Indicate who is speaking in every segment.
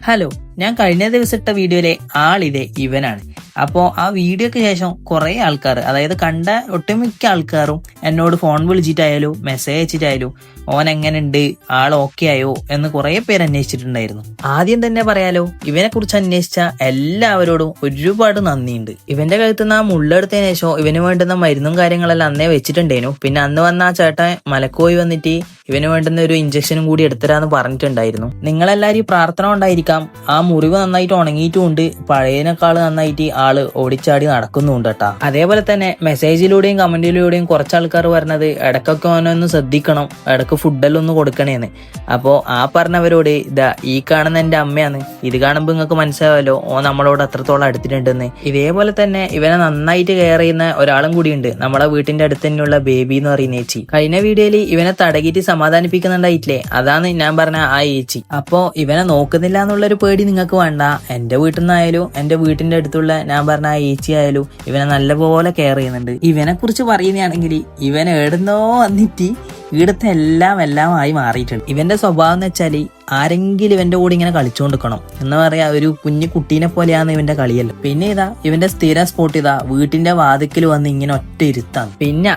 Speaker 1: Hello, ഞാൻ കഴിഞ്ഞ ദിവസം ഇട്ട വീഡിയോയിലെ ആളിതേ ഇവനാണ്. അപ്പോൾ ആ വീഡിയോക്ക് ശേഷം കുറേ ആൾക്കാർ, അതായത് കണ്ട ഒട്ടുമിക്ക ആൾക്കാരും എന്നോട് ഫോൺ വിളിച്ചിട്ടായാലും മെസ്സേജ് അയച്ചിട്ടായാലും ഓൻ എങ്ങനെയുണ്ട്, ആൾ ഓക്കെ ആയോ എന്ന് കുറേ പേര് അന്വേഷിച്ചിട്ടുണ്ടായിരുന്നു. ആദ്യം തന്നെ പറയാലോ, ഇവനെ കുറിച്ച് അന്വേഷിച്ച എല്ലാവരോടും ഒരുപാട് നന്ദിയുണ്ട്. ഇവന്റെ കഴുത്ത് നിന്ന് ആ മുള്ളെടുത്തതിന് ശേഷം ഇവന് വേണ്ടുന്ന മരുന്നും കാര്യങ്ങളെല്ലാം അന്നേ വെച്ചിട്ടുണ്ടേനു. പിന്നെ അന്ന് വന്ന ആ ചേട്ടൻ മലക്കോയി വന്നിട്ട് ഇവന് വേണ്ടുന്ന ഒരു ഇഞ്ചക്ഷനും കൂടി എടുത്തരാന്ന് പറഞ്ഞിട്ടുണ്ടായിരുന്നു. നിങ്ങളെല്ലാവരും പ്രാർത്ഥന കൊണ്ടായിരിക്കാം ആ മുറിവ് നന്നായിട്ട് ഉണങ്ങിയിട്ടുമുണ്ട്, പഴയതിനേക്കാൾ നന്നായിട്ട് ആള് ഓടിച്ചാടി നടക്കുന്നുണ്ട് കേട്ടാ. അതേപോലെ തന്നെ മെസ്സേജിലൂടെയും കമന്റിലൂടെയും കുറച്ച് ആൾക്കാർ പറഞ്ഞത് ഇടക്കൊക്കെ ഓനൊന്ന് ശ്രദ്ധിക്കണം, ഇടക്ക് ഫുഡെല്ലാം ഒന്ന് കൊടുക്കണേന്ന്. അപ്പോൾ ആ പറഞ്ഞവരോട് ഇതാ ഈ കാണുന്ന എന്റെ അമ്മയാണ്, ഇത് കാണുമ്പോൾ നിങ്ങൾക്ക് മനസ്സിലാവല്ലോ ഓ നമ്മളോട് അത്രത്തോളം അടുത്തിട്ടുണ്ടെന്ന്. ഇതേപോലെ തന്നെ ഇവനെ നന്നായിട്ട് കെയർ ചെയ്യുന്ന ഒരാളും കൂടിയുണ്ട്, നമ്മളെ വീട്ടിന്റെ അടുത്ത് തന്നെയുള്ള ബേബി എന്ന് പറയുന്ന ചേച്ചി. കഴിഞ്ഞ വീഡിയോയിൽ ഇവനെ തടകിയിട്ട് സമാധാനിപ്പിക്കുന്നുണ്ടായിട്ടില്ലേ, അതാണ് ഞാൻ പറഞ്ഞ ആ ചേച്ചി. അപ്പോ ഇവനെ നോക്കുന്നില്ല എന്നുള്ളൊരു പേടി നിങ്ങൾക്ക് വേണ്ട. എന്റെ വീട്ടിൽ നിന്നായാലും എന്റെ വീട്ടിന്റെ അടുത്തുള്ള ഞാൻ പറഞ്ഞ ആ ചേച്ചി ആയാലും ഇവനെ നല്ലപോലെ കെയർ ചെയ്യുന്നുണ്ട്. ഇവനെ കുറിച്ച് പറയുകയാണെങ്കിൽ ഇവൻ എവിടുന്നോ വന്നിട്ട് ഇവിടുത്തെ എല്ലാം ആയി മാറിയിട്ടുണ്ട്. ഇവന്റെ സ്വഭാവം എന്ന് വെച്ചാല് ആരെങ്കിലും ഇവന്റെ കൂടെ ഇങ്ങനെ കളിച്ചോണ്ടിരിക്കണം എന്ന് പറയാ, ഒരു കുഞ്ഞു കുട്ടീനെ പോലെയാണ് ഇവന്റെ കളിയല്ല. പിന്നെ ഇതാ ഇവന്റെ സ്ഥിരം സ്പോട്ട് ഇതാ വീട്ടിന്റെ വാതിക്കൽ വന്ന് ഇങ്ങനെ ഒറ്റ ഇരുത്താണ്. പിന്നെ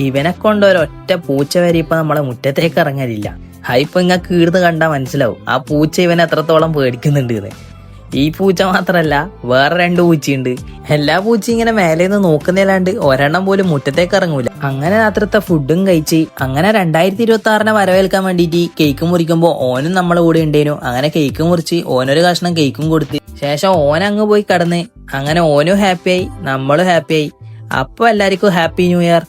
Speaker 1: ഇവനെ കൊണ്ട് ഒരൊറ്റ പൂച്ച വരെ ഇപ്പൊ നമ്മളെ മുറ്റത്തേക്ക് ഇറങ്ങാനില്ല. ഇപ്പൊ ഇങ്ങക്ക് ഈടുന്ന് കണ്ടാൽ മനസ്സിലാവും ആ പൂച്ച ഇവനെ എത്രത്തോളം പേടിക്കുന്നുണ്ട് എന്ന്. ഈ പൂച്ച മാത്രല്ല വേറെ 2 പൂച്ചയുണ്ട്. എല്ലാ പൂച്ചയും ഇങ്ങനെ മേലെ നിന്ന് നോക്കുന്നില്ലാണ്ട് ഒരെണ്ണം പോലും മുറ്റത്തേക്ക് ഇറങ്ങൂല. അങ്ങനെ രാത്രിത്തെ ഫുഡും കഴിച്ച് അങ്ങനെ 2026 വരവേൽക്കാൻ വേണ്ടിയിട്ട് കേക്ക് മുറിക്കുമ്പോൾ ഓനും നമ്മളെ കൂടെ ഉണ്ടേനു. അങ്ങനെ കേക്ക് മുറിച്ച് ഓനൊരു കഷ്ണം കേക്കും കൊടുത്ത് ശേഷം ഓൻ അങ്ങ് പോയി കടന്ന് അങ്ങനെ ഓനും ഹാപ്പിയായി, നമ്മളും ഹാപ്പിയായി. അപ്പൊ എല്ലാവർക്കും ഹാപ്പി ന്യൂ ഇയർ.